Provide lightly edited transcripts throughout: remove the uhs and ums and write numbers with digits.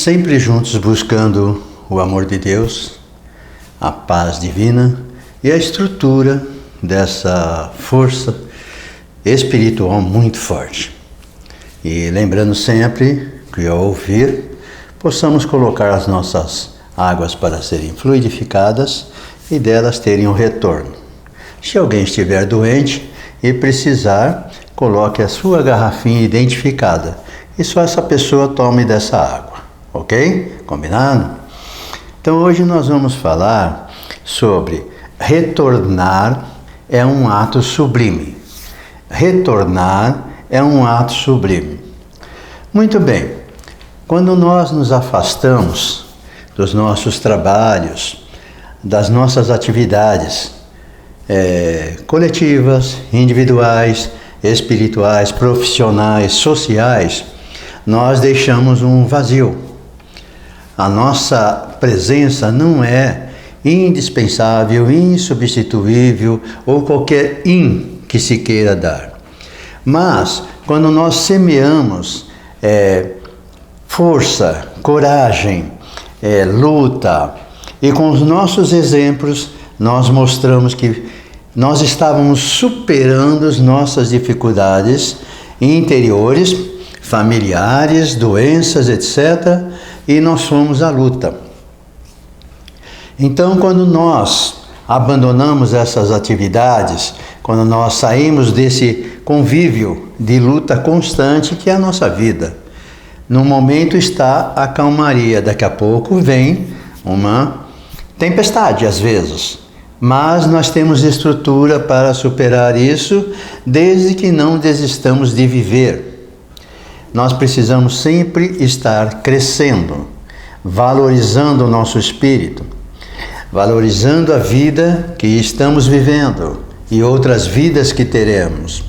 sempre juntos buscando o amor de Deus, a paz divina e a estrutura dessa força espiritual muito forte. E lembrando sempre que ao ouvir, possamos colocar as nossas águas para serem fluidificadas e delas terem um retorno. Se alguém estiver doente e precisar, coloque a sua garrafinha identificada e só essa pessoa tome dessa água, ok? Combinado? Então hoje nós vamos falar sobre retornar é um ato sublime. Retornar é um ato sublime. Muito bem, quando nós nos afastamos dos nossos trabalhos, das nossas atividades coletivas, individuais, espirituais, profissionais, sociais, nós deixamos um vazio. A nossa presença não é indispensável, insubstituível ou qualquer que se queira dar. Mas, quando nós semeamos força, coragem, luta, e com os nossos exemplos, nós mostramos que nós estávamos superando as nossas dificuldades interiores, familiares, doenças, etc., e nós fomos à luta. Então, quando nós abandonamos essas atividades, quando nós saímos desse convívio de luta constante que é a nossa vida, no momento está a calmaria, daqui a pouco vem uma tempestade às vezes, mas nós temos estrutura para superar isso, desde que não desistamos de viver. Nós precisamos sempre estar crescendo, valorizando o nosso espírito, valorizando a vida que estamos vivendo e outras vidas que teremos.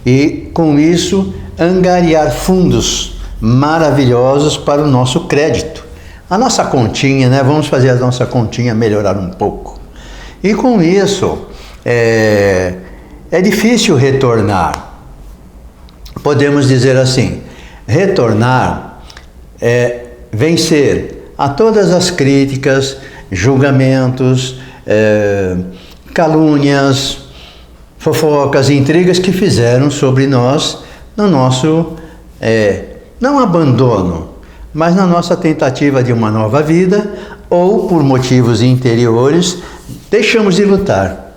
E com isso, angariar fundos maravilhosos para o nosso crédito. A nossa continha, né? Vamos fazer a nossa continha melhorar um pouco. E com isso, é difícil retornar. Podemos dizer assim, retornar é vencer a todas as críticas, julgamentos, calúnias, fofocas e intrigas que fizeram sobre nós no nosso, não abandono, mas na nossa tentativa de uma nova vida, ou por motivos interiores, deixamos de lutar.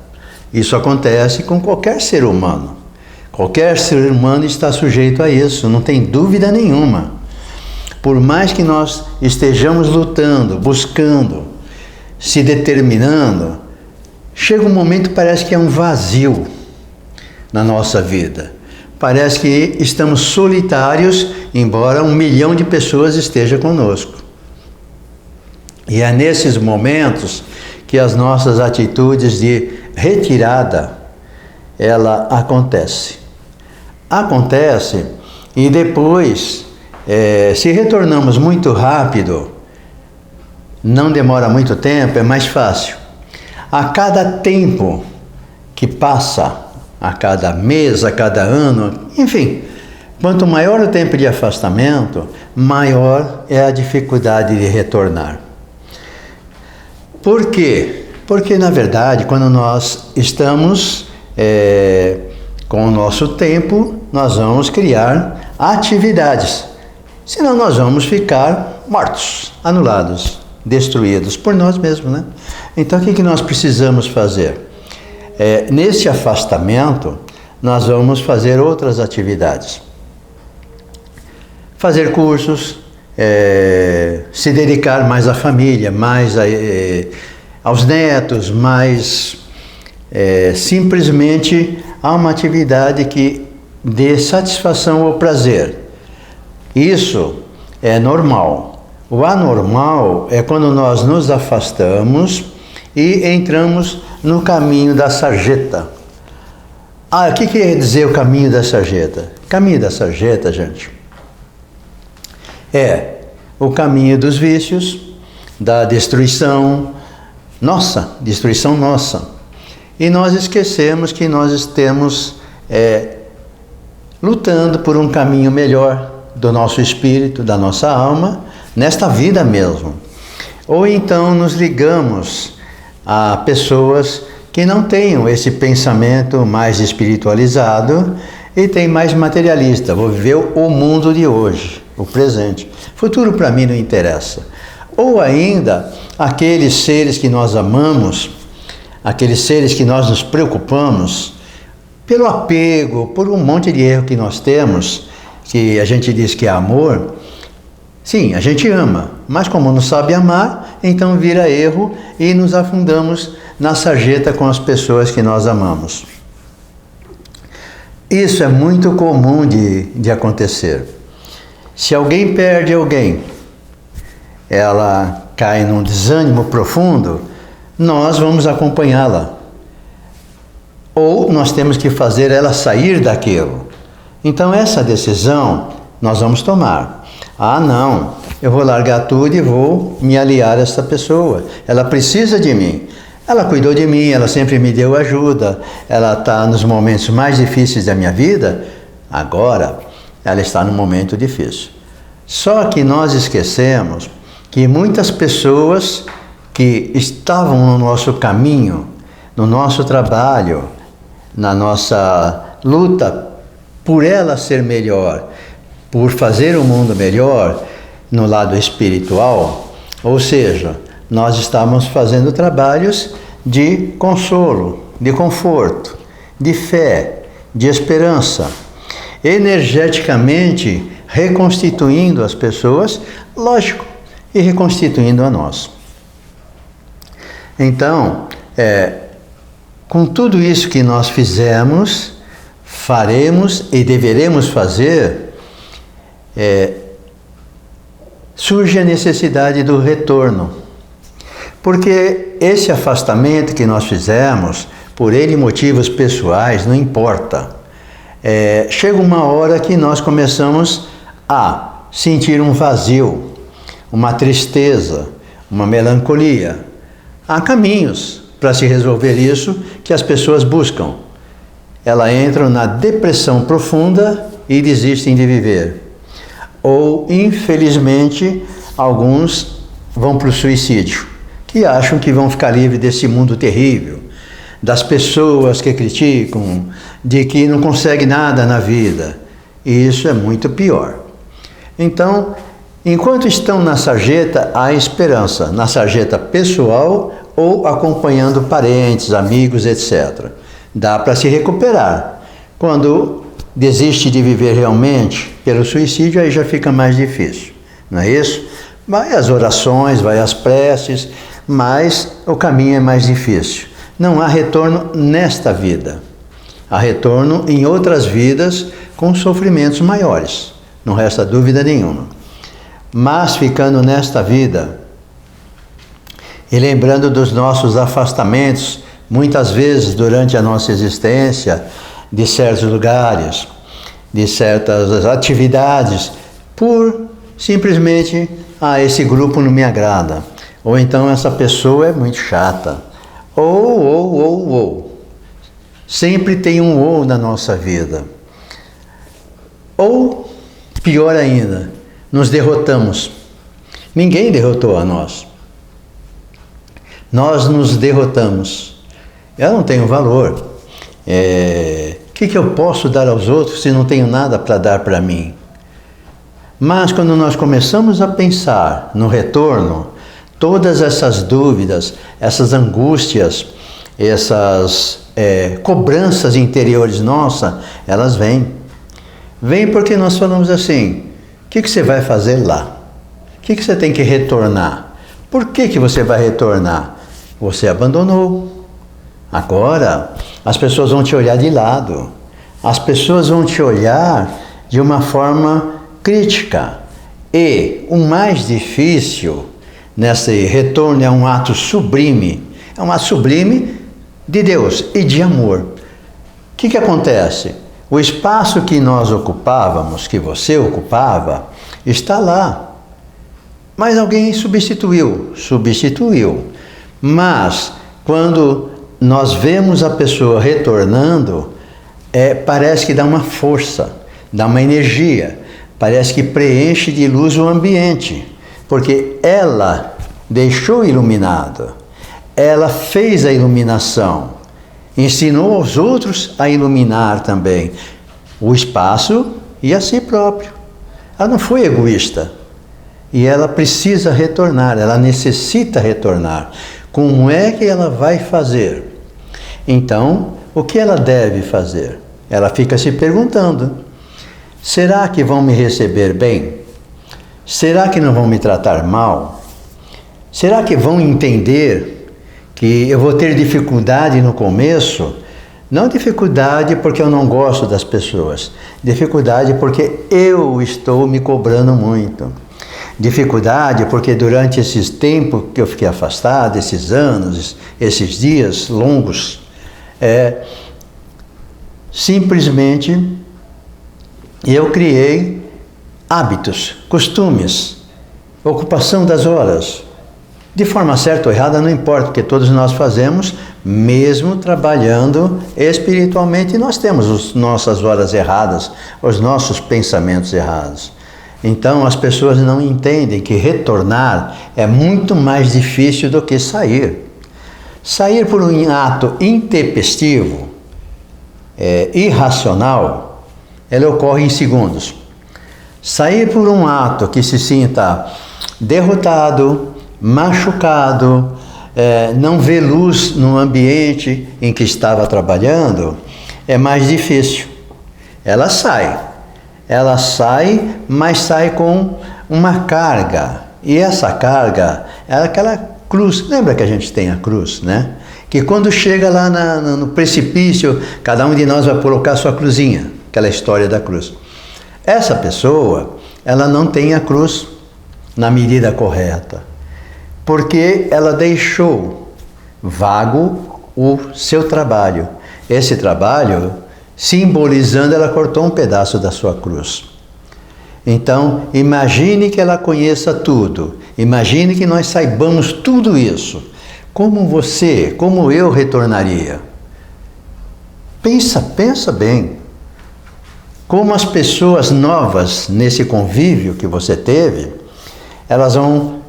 Isso acontece com qualquer ser humano. Qualquer ser humano está sujeito a isso, não tem dúvida nenhuma. Por mais que nós estejamos lutando, buscando, se determinando, chega um momento que parece que é um vazio na nossa vida. Parece que estamos solitários, embora 1 milhão de pessoas esteja conosco. E é nesses momentos que as nossas atitudes de retirada, ela acontece. Acontece e depois, se retornamos muito rápido, não demora muito tempo, é mais fácil. A cada tempo que passa, a cada mês, a cada ano, enfim, quanto maior o tempo de afastamento, maior é a dificuldade de retornar. Por quê? Porque, na verdade, quando nós estamos com o nosso tempo, nós vamos criar atividades. Senão nós vamos ficar mortos, anulados, destruídos por nós mesmos, né? Então, o que nós precisamos fazer? Nesse afastamento, nós vamos fazer outras atividades. Fazer cursos, se dedicar mais à família, mais aos netos, mais simplesmente a uma atividade que dê satisfação ou prazer. Isso é normal. O anormal é quando nós nos afastamos e entramos no caminho da sarjeta. O que quer dizer o caminho da sarjeta? Caminho da sarjeta, gente, é o caminho dos vícios, da destruição nossa. E nós esquecemos que nós estamos lutando por um caminho melhor do nosso espírito, da nossa alma, nesta vida mesmo. Ou então nos ligamos a pessoas que não tenham esse pensamento mais espiritualizado e tem mais materialista. Vou viver o mundo de hoje, o presente. Futuro para mim não interessa. Ou ainda, aqueles seres que nós amamos, aqueles seres que nós nos preocupamos, pelo apego, por um monte de erro que nós temos, que a gente diz que é amor. Sim, a gente ama, mas como não sabe amar, então vira erro e nos afundamos na sarjeta com as pessoas que nós amamos. Isso é muito comum de acontecer. Se alguém perde alguém, ela cai num desânimo profundo, nós vamos acompanhá-la. Ou nós temos que fazer ela sair daquilo. Então essa decisão nós vamos tomar. Ah, não, eu vou largar tudo e vou me aliar a essa pessoa. Ela precisa de mim. Ela cuidou de mim, ela sempre me deu ajuda. Ela está nos momentos mais difíceis da minha vida. Agora, ela está num momento difícil. Só que nós esquecemos que muitas pessoas que estavam no nosso caminho, no nosso trabalho, na nossa luta por ela ser melhor, por fazer o mundo melhor no lado espiritual, ou seja, nós estamos fazendo trabalhos de consolo, de conforto, de fé, de esperança, energeticamente reconstituindo as pessoas, lógico, e reconstituindo a nós. Então, com tudo isso que nós fizemos, faremos e deveremos fazer, surge a necessidade do retorno. Porque esse afastamento que nós fizemos, por N motivos pessoais, não importa. Chega uma hora que nós começamos a sentir um vazio, uma tristeza, uma melancolia. Há caminhos para se resolver isso que as pessoas buscam. Elas entram na depressão profunda e desistem de viver. Ou, infelizmente, alguns vão para o suicídio, que acham que vão ficar livres desse mundo terrível, das pessoas que criticam, de que não consegue nada na vida. E isso é muito pior. Então, enquanto estão na sarjeta, há esperança, na sarjeta pessoal ou acompanhando parentes, amigos, etc. Dá para se recuperar. Quando desiste de viver realmente pelo suicídio, aí já fica mais difícil, não é isso? Vai as orações, vai as preces, mas o caminho é mais difícil. Não há retorno nesta vida. Há retorno em outras vidas com sofrimentos maiores, não resta dúvida nenhuma. Mas ficando nesta vida e lembrando dos nossos afastamentos, muitas vezes durante a nossa existência, de certos lugares, de certas atividades, por simplesmente, esse grupo não me agrada, ou então essa pessoa é muito chata, ou. Sempre tem um ou na nossa vida. Ou, pior ainda, nos derrotamos. Ninguém derrotou a nós. Nós nos derrotamos. Eu não tenho valor. O que eu posso dar aos outros se não tenho nada para dar para mim? Mas quando nós começamos a pensar no retorno, todas essas dúvidas, essas angústias, essas cobranças interiores nossas, elas vêm. Vêm porque nós falamos assim: o que você vai fazer lá? O que você tem que retornar? Por que você vai retornar? Você abandonou. Agora, as pessoas vão te olhar de lado. As pessoas vão te olhar de uma forma crítica. E o mais difícil nesse retorno é um ato sublime. É um ato sublime de Deus e de amor. O que acontece? O espaço que nós ocupávamos, que você ocupava, está lá. Mas alguém substituiu. Mas, quando nós vemos a pessoa retornando, parece que dá uma força, dá uma energia, parece que preenche de luz o ambiente. porque ela deixou iluminado, ela fez a iluminação, ensinou aos outros a iluminar também o espaço e a si próprio. Ela não foi egoísta e ela precisa retornar, ela necessita retornar. Como é que ela vai fazer? Então, o que ela deve fazer? Ela fica se perguntando: será que vão me receber bem? Será que não vão me tratar mal? Será que vão entender que eu vou ter dificuldade no começo? Não dificuldade porque eu não gosto das pessoas, dificuldade porque eu estou me cobrando muito. Dificuldade porque durante esses tempos que eu fiquei afastado, esses anos, esses dias longos, simplesmente eu criei hábitos, costumes, ocupação das horas. De forma certa ou errada, não importa, porque todos nós fazemos, mesmo trabalhando espiritualmente, nós temos as nossas horas erradas, os nossos pensamentos errados. Então as pessoas não entendem que retornar é muito mais difícil do que sair. Sair por um ato intempestivo, irracional, ele ocorre em segundos. Sair por um ato que se sinta derrotado, machucado, não vê luz no ambiente em que estava trabalhando, é mais difícil. Ela sai, mas sai com uma carga. E essa carga é aquela cruz. Lembra que a gente tem a cruz, né? Que quando chega lá no precipício, cada um de nós vai colocar a sua cruzinha. Aquela história da cruz. Essa pessoa, ela não tem a cruz na medida correta, porque ela deixou vago o seu trabalho. Esse trabalho, simbolizando, ela cortou um pedaço da sua cruz. Então, imagine que ela conheça tudo. Imagine que nós saibamos tudo isso. Como eu retornaria? Pensa bem. Como as pessoas novas nesse convívio que você teve, elas vão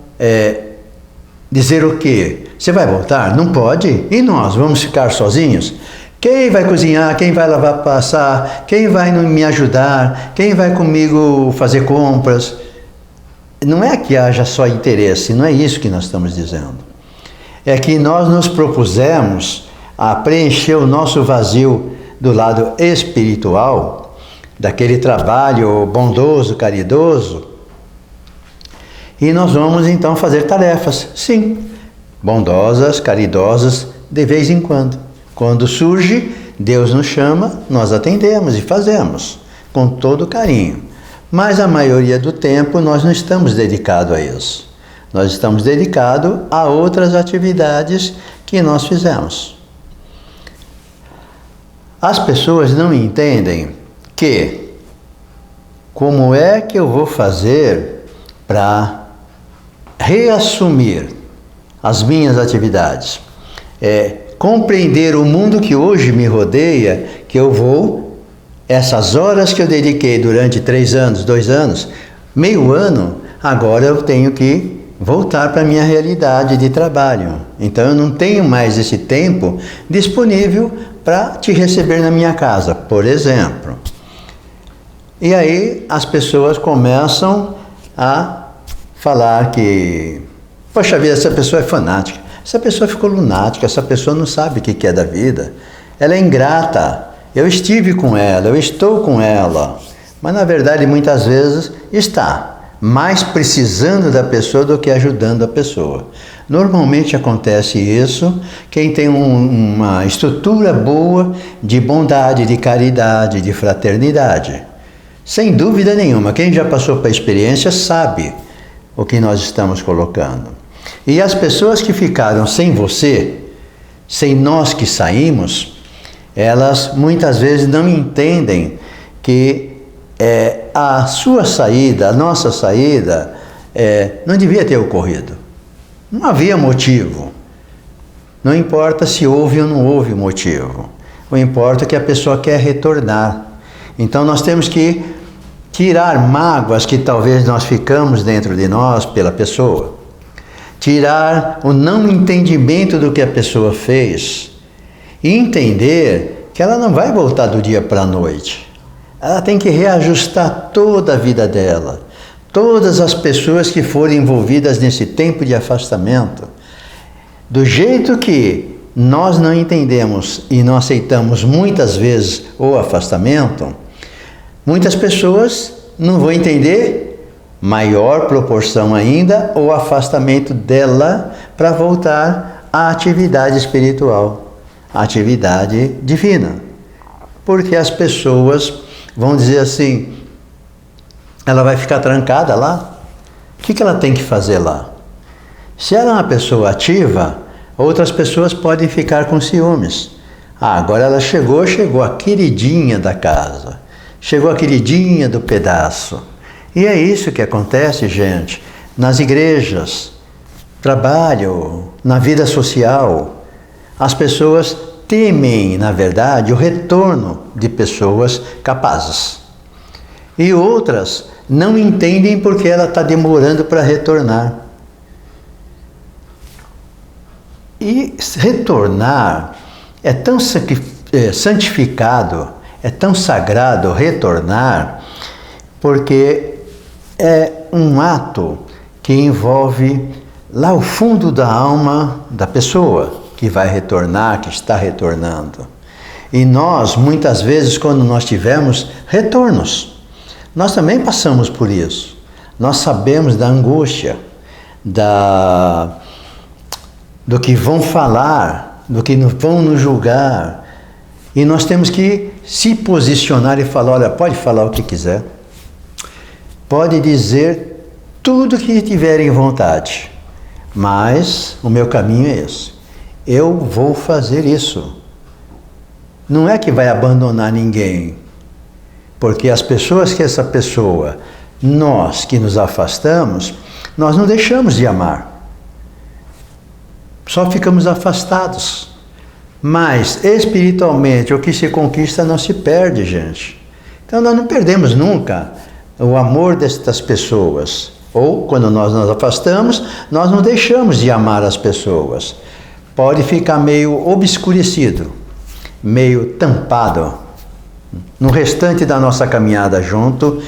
dizer o quê? Você vai voltar? Não pode? E nós? Vamos ficar sozinhos? Quem vai cozinhar? Quem vai lavar, passar? Quem vai me ajudar? Quem vai comigo fazer compras? Não é que haja só interesse, não é isso que nós estamos dizendo. É que nós nos propusemos a preencher o nosso vazio do lado espiritual, daquele trabalho bondoso, caridoso, e nós vamos então fazer tarefas, sim, bondosas, caridosas, de vez em quando. Quando surge, Deus nos chama, nós atendemos e fazemos, com todo carinho. Mas a maioria do tempo nós não estamos dedicados a isso. Nós estamos dedicados a outras atividades que nós fizemos. As pessoas não entendem que como é que eu vou fazer para reassumir as minhas atividades, compreender o mundo que hoje me rodeia, que eu vou, essas horas que eu dediquei durante 3 anos, 2 anos, meio ano, agora eu tenho que voltar para a minha realidade de trabalho. Então eu não tenho mais esse tempo disponível para te receber na minha casa, por exemplo. E aí as pessoas começam a falar que, poxa vida, essa pessoa é fanática, essa pessoa ficou lunática, essa pessoa não sabe o que é da vida, ela é ingrata, eu estive com ela, eu estou com ela, mas na verdade muitas vezes está mais precisando da pessoa do que ajudando a pessoa. Normalmente acontece isso quem tem uma estrutura boa de bondade, de caridade, de fraternidade. Sem dúvida nenhuma, quem já passou para a experiência sabe o que nós estamos colocando. E as pessoas que ficaram sem você, sem nós que saímos, elas muitas vezes não entendem que a sua saída, a nossa saída, não devia ter ocorrido. Não havia motivo. Não importa se houve ou não houve motivo. O importa é que a pessoa quer retornar. Então nós temos que tirar mágoas que talvez nós ficamos dentro de nós pela pessoa, tirar o não entendimento do que a pessoa fez e entender que ela não vai voltar do dia para a noite. Ela tem que reajustar toda a vida dela. Todas as pessoas que forem envolvidas nesse tempo de afastamento, do jeito que nós não entendemos e não aceitamos muitas vezes o afastamento, muitas pessoas não vão entender, maior proporção ainda, o afastamento dela para voltar à atividade espiritual, à atividade divina. Porque as pessoas vão dizer assim, ela vai ficar trancada lá? O que ela tem que fazer lá? Se ela é uma pessoa ativa, outras pessoas podem ficar com ciúmes. Agora ela chegou a queridinha da casa, chegou a queridinha do pedaço. E é isso que acontece, gente, nas igrejas, trabalho, na vida social. As pessoas temem, na verdade, o retorno de pessoas capazes. E outras não entendem porque ela está demorando para retornar. E retornar é tão santificado, é tão sagrado retornar, porque é um ato que envolve lá o fundo da alma da pessoa que vai retornar, que está retornando. E nós, muitas vezes, quando nós tivemos retornos, nós também passamos por isso. Nós sabemos da angústia, do que vão falar, do que vão nos julgar. E nós temos que se posicionar e falar, olha, pode falar o que quiser. Pode dizer tudo que tiverem vontade. Mas o meu caminho é esse. Eu vou fazer isso. Não é que vai abandonar ninguém. Porque as pessoas que essa pessoa, nós que nos afastamos, nós não deixamos de amar. Só ficamos afastados. Mas espiritualmente o que se conquista não se perde, gente. Então nós não perdemos nunca o amor destas pessoas. Ou quando nós nos afastamos, nós não deixamos de amar as pessoas. Pode ficar meio obscurecido, meio tampado no restante da nossa caminhada junto,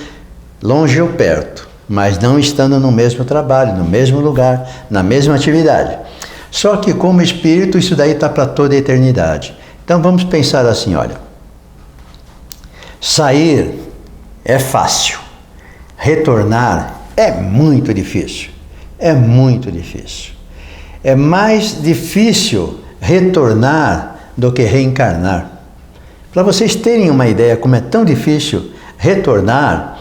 longe ou perto, mas não estando no mesmo trabalho, no mesmo lugar, na mesma atividade. Só que como espírito isso daí está para toda a eternidade. Então vamos pensar assim, olha, sair é fácil, retornar é muito difícil, é muito difícil. É mais difícil retornar do que reencarnar. Para vocês terem uma ideia como é tão difícil retornar,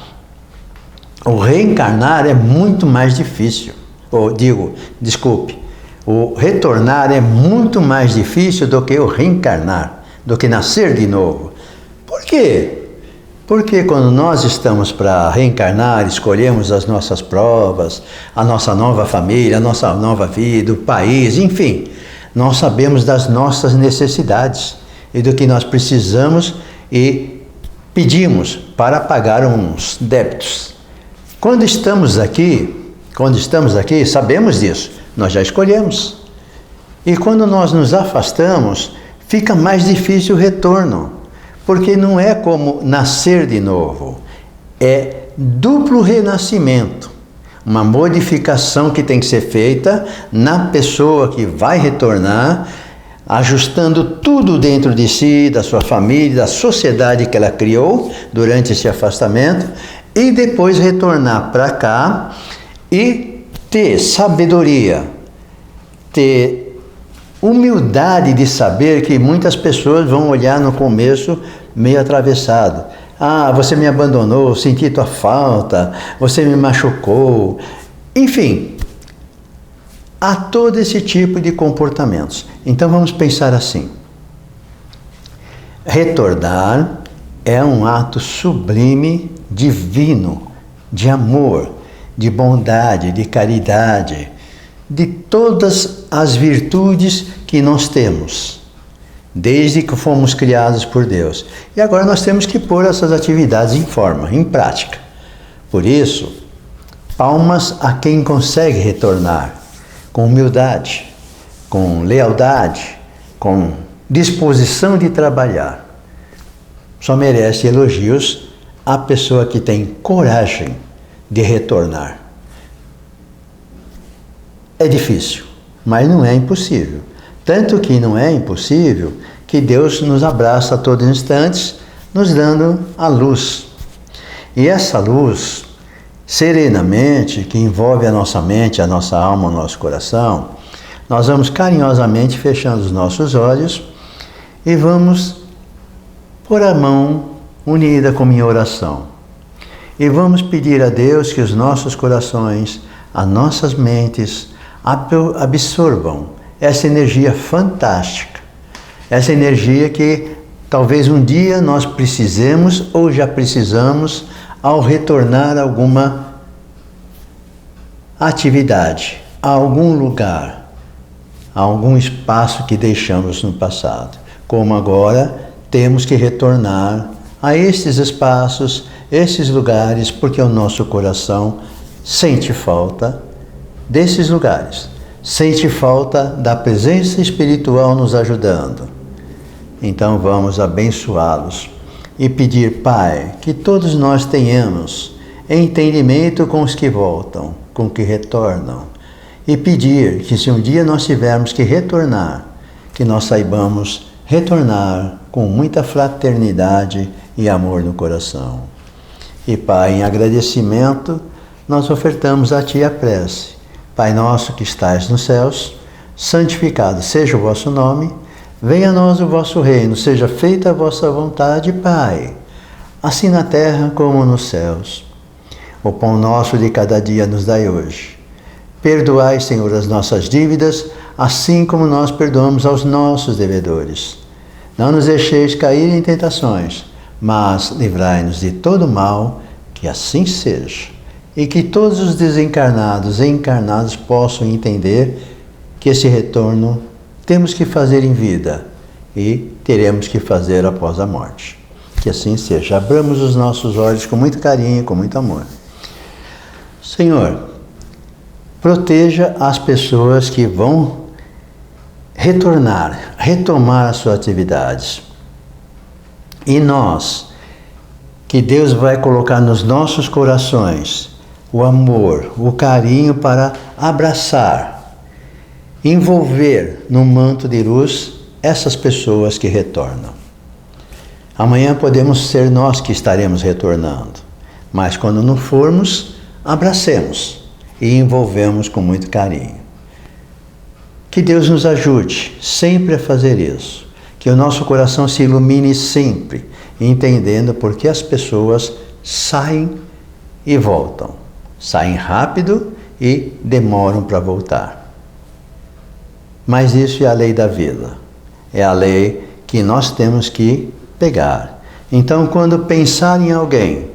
o reencarnar é muito mais difícil. O retornar é muito mais difícil do que o reencarnar, do que nascer de novo. Por quê? Porque quando nós estamos para reencarnar, escolhemos as nossas provas, a nossa nova família, a nossa nova vida, o país, enfim, nós sabemos das nossas necessidades e do que nós precisamos e pedimos para pagar uns débitos. Quando estamos aqui, sabemos disso, nós já escolhemos. E quando nós nos afastamos, fica mais difícil o retorno, porque não é como nascer de novo, é duplo renascimento, uma modificação que tem que ser feita na pessoa que vai retornar, ajustando tudo dentro de si, da sua família, da sociedade que ela criou durante esse afastamento, e depois retornar para cá e ter sabedoria, ter humildade de saber que muitas pessoas vão olhar no começo meio atravessado. Ah, você me abandonou, senti tua falta, você me machucou. Enfim, há todo esse tipo de comportamentos. Então vamos pensar assim. Retornar é um ato sublime, divino, de amor, de bondade, de caridade, de todas as virtudes que nós temos, desde que fomos criados por Deus. E agora nós temos que pôr essas atividades em forma, em prática. Por isso, palmas a quem consegue retornar com humildade, com lealdade, com disposição de trabalhar. Só merece elogios a pessoa que tem coragem de retornar. É difícil, mas não é impossível. Tanto que não é impossível que Deus nos abraça a todos os instantes, nos dando a luz. E essa luz, serenamente, que envolve a nossa mente, a nossa alma, o nosso coração, nós vamos carinhosamente fechando os nossos olhos e vamos pôr a mão unida como em oração. E vamos pedir a Deus que os nossos corações, as nossas mentes, absorvam essa energia fantástica, essa energia que talvez um dia nós precisemos ou já precisamos ao retornar a alguma atividade, a algum lugar, a algum espaço que deixamos no passado. Como agora temos que retornar a esses espaços, esses lugares, porque o nosso coração sente falta desses lugares, sente falta da presença espiritual nos ajudando. Então vamos abençoá-los e pedir, Pai, que todos nós tenhamos entendimento com os que voltam, com os que retornam, e pedir que se um dia nós tivermos que retornar, que nós saibamos retornar com muita fraternidade e amor no coração. E Pai, em agradecimento, nós ofertamos a Ti a prece. Pai nosso que estais nos céus, santificado seja o vosso nome, venha a nós o vosso reino, seja feita a vossa vontade, Pai, assim na terra como nos céus. O pão nosso de cada dia nos dai hoje. Perdoai, Senhor, as nossas dívidas, assim como nós perdoamos aos nossos devedores. Não nos deixeis cair em tentações, mas livrai-nos de todo mal, que assim seja. E que todos os desencarnados e encarnados possam entender que esse retorno temos que fazer em vida e teremos que fazer após a morte. Que assim seja. Abramos os nossos olhos com muito carinho, com muito amor. Senhor, proteja as pessoas que vão retomar as suas atividades. E nós, que Deus vai colocar nos nossos corações o amor, o carinho para abraçar, envolver no manto de luz essas pessoas que retornam. Amanhã podemos ser nós que estaremos retornando, mas quando não formos, abracemos e envolvemos com muito carinho. Que Deus nos ajude sempre a fazer isso, que o nosso coração se ilumine sempre, entendendo por que as pessoas saem e voltam. Saem rápido e demoram para voltar. Mas isso é a lei da vida. É a lei que nós temos que pegar. Então, quando pensar em alguém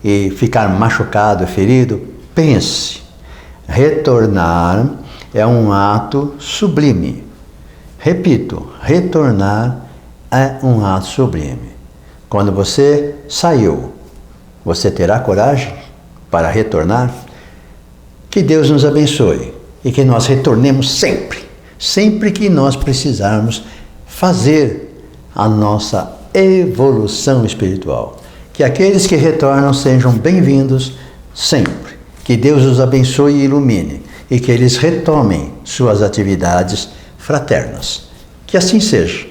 e ficar machucado, ferido, pense. Retornar é um ato sublime. Repito, retornar é um ato sublime. Quando você saiu, você terá coragem para retornar? Que Deus nos abençoe e que nós retornemos sempre que nós precisarmos fazer a nossa evolução espiritual. Que aqueles que retornam sejam bem-vindos sempre. Que Deus os abençoe e ilumine e que eles retomem suas atividades fraternas. Que assim seja.